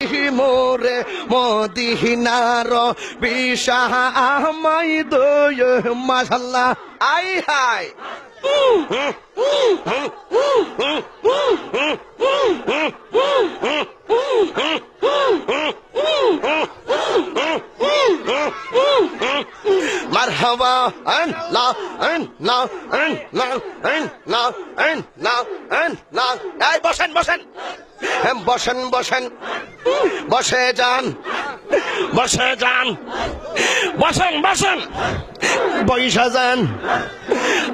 মোরে মদিনার বিশাহ আমাই দয় মাশাল্লাহ আই হাই মারহাবা আল্লাহ আল্লাহ আল্লাহ আল্লাহ আল্লাহ আল্লাহ এই বসেন বসেন বসেন বসেন বসে যান বসে যান বসেন বসেন বৈশা যান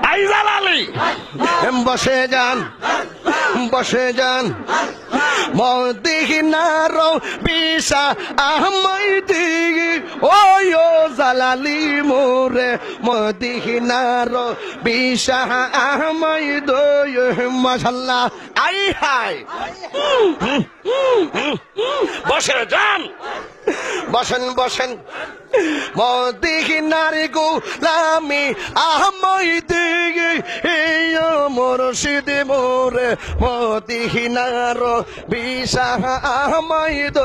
আইজাল আলী বসে যান বসে যান মদিনার বিশা আহমদি ওই জালালি মোরে মদিনার বিশা আহমদ মাশাল্লাহ আই হাই বসে যান বসেন বসেন মদিনার গোলামি আহমদ মুর্শিদ মোরে মদিনার বিশা আহমদ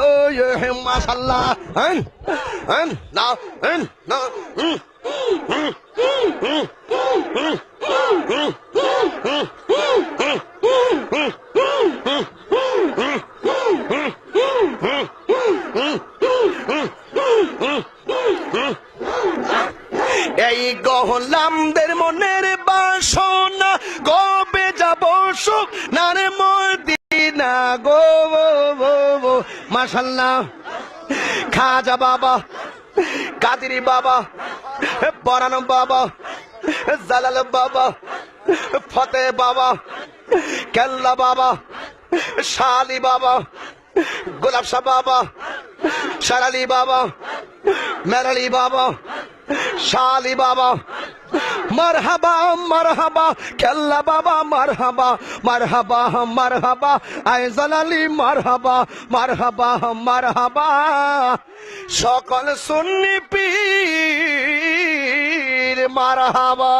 মাশাল্লাহ না না এই গোলামদের মনের বাসনা কবে যাব সুখ নারে মদিনা গো মাশাল্লাহ খাজা বাবা কাদেরি বাবা বরান বাবা জালাল বাবা ফতে বাবা কেল্লা বাবা শালি বাবা গোলাপ শাহ বাবা শারালি বাবা মেরালি বাবা শালি বাবা মারহাবা মারহাবা কেল্লা বাবা মারহাবা মারহাবা মারহাবা আয় জালালি মারহাবা মারহাবা মারহাবা সকল সুন্নি পীর মারহাবা।